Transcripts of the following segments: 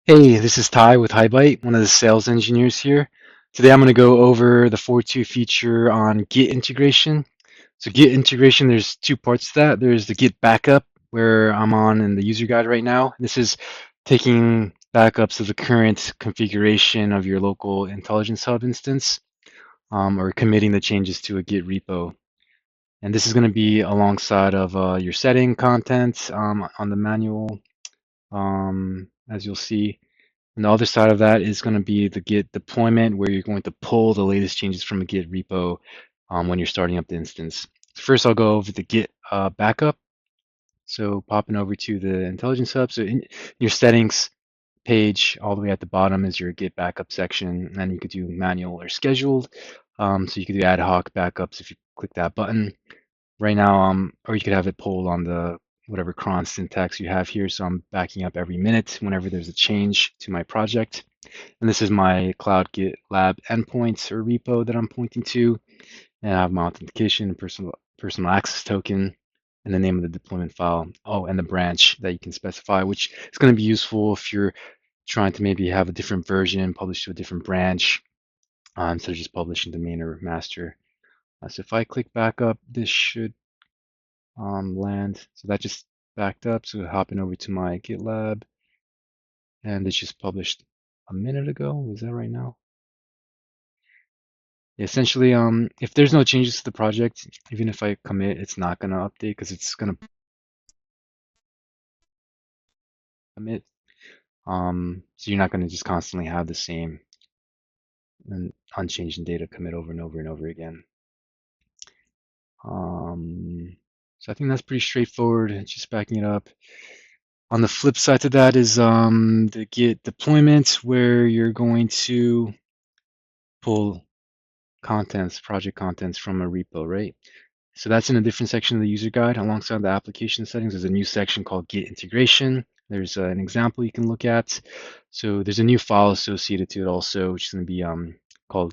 Hey, this is Ty with HighByte, one of the sales engineers here. Today I'm going to go over the 4.2 feature on Git integration. So Git integration, there's two parts to that. There's the Git Backup, where I'm on in the user guide right now. This is taking backups of the current configuration of your local Intelligence Hub instance, or committing the changes to a Git repo. And this is going to be alongside of your setting content on the manual, as you'll see. And the other side of that is going to be the Git deployment, where you're going to pull the latest changes from a Git repo when you're starting up the instance. First, I'll go over the Git backup. So popping over to the Intelligence Hub. So in your settings page, all the way at the bottom is your Git backup section. And you could do manual or scheduled. So you could do ad hoc backups if you click that button. Right now, or you could have it pulled on the whatever cron syntax you have here. So I'm backing up every minute whenever there's a change to my project. And this is my Cloud GitLab endpoint or repo that I'm pointing to. And I have my authentication and personal access token and the name of the deployment file. Oh, and the branch that you can specify, which is going to be useful if you're trying to maybe have a different version published to a different branch instead of just publishing the main or master. So if I click back up, this should land. So that just backed up. So hopping over to my GitLab, and it's just published a minute ago. Was that right now? Essentially, if there's no changes to the project, even if I commit, it's not going to update because it's going to commit. So you're not going to just constantly have the same and unchanged data commit over and over and over again. So I think that's pretty straightforward. Just backing it up. On the flip side to that is the Git deployment, where you're going to pull contents, project contents from a repo, right? So that's in a different section of the user guide. Alongside the application settings, there's a new section called Git integration. There's an example you can look at. So there's a new file associated to it also, which is going to be called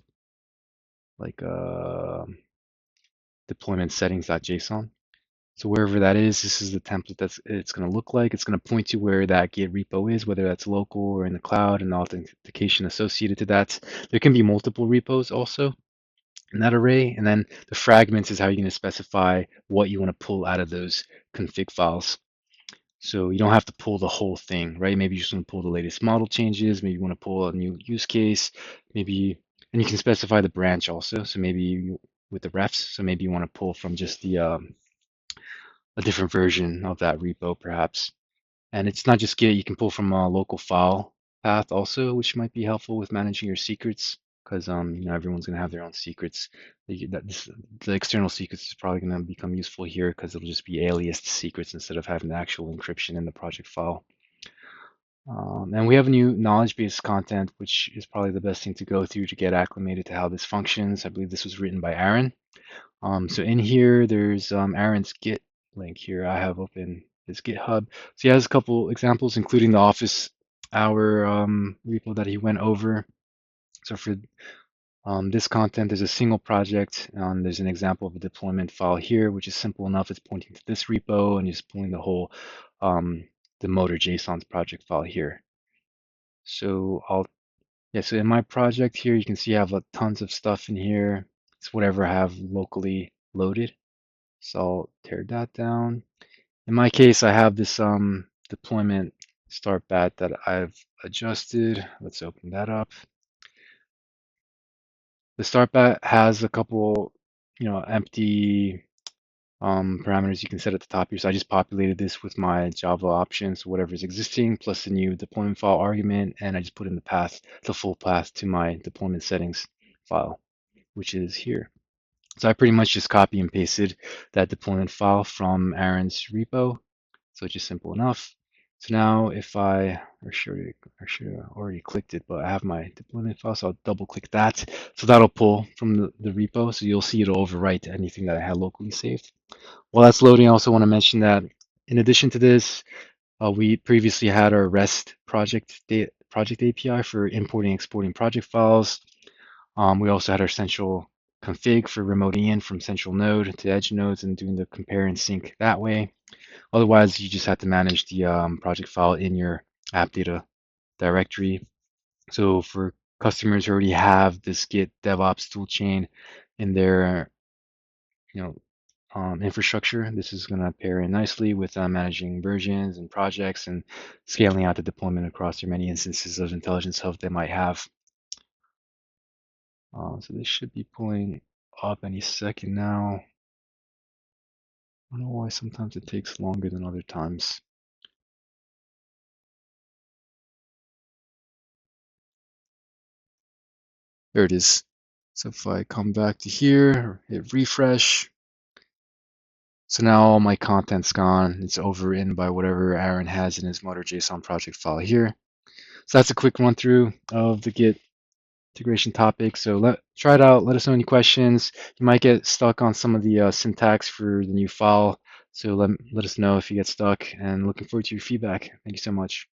like deployment settings.json. So wherever that is, this is the template that's it's going to look like. It's going to point to where that Git repo is, whether that's local or in the cloud, and the authentication associated to that. There can be multiple repos also in that array, and then the fragments is how you're going to specify what you want to pull out of those config files. So you don't have to pull the whole thing, right? Maybe you just want to pull the latest model changes. Maybe you want to pull a new use case. Maybe, and you can specify the branch also. So maybe with the refs. So maybe you want to pull from just the a different version of that repo, perhaps. And it's not just Git. You can pull from a local file path also, which might be helpful with managing your secrets, because everyone's gonna have their own secrets. The external secrets is probably gonna become useful here because it'll just be aliased secrets instead of having the actual encryption in the project file. And we have a new knowledge base content, which is probably the best thing to go through to get acclimated to how this functions. I believe this was written by Aaron. So in here, there's Aaron's Git link here. I have open his GitHub. So he has a couple examples, including the office hour repo that he went over. So for this content, there's a single project. There's an example of a deployment file here, which is simple enough. It's pointing to this repo and just pulling the whole the motor JSONs project file here. So so in my project here, you can see I have tons of stuff in here. It's whatever I have locally loaded. So I'll tear that down. In my case, I have this deployment start bat that I've adjusted. Let's open that up. The start bat has a couple, empty parameters you can set at the top here. So I just populated this with my Java options, so whatever is existing, plus the new deployment file argument, and I just put in the path, the full path to my deployment settings file, which is here. So I pretty much just copy and pasted that deployment file from Aaron's repo. So it's just simple enough. So now if I should have already clicked it, but I have my deployment file, so I'll double click that. So that'll pull from the repo. So you'll see it'll overwrite anything that I had locally saved. While that's loading, I also want to mention that in addition to this, we previously had our REST project API for importing, exporting project files. We also had our central config for remoting in from central node to edge nodes and doing the compare and sync that way. Otherwise, you just have to manage the project file in your app data directory. So for customers who already have this Git DevOps toolchain in their infrastructure, this is going to pair in nicely with managing versions and projects and scaling out the deployment across their many instances of Intelligence Hub they might have. So they should be pulling up any second now. I don't know why sometimes it takes longer than other times. There it is. So if I come back to here, hit refresh. So now all my content's gone. It's overwritten by whatever Aaron has in his motor.json project file here. So that's a quick run through of the Git integration topic. So try it out. Let us know any questions. You might get stuck on some of the syntax for the new file. So let us know if you get stuck, and looking forward to your feedback. Thank you so much.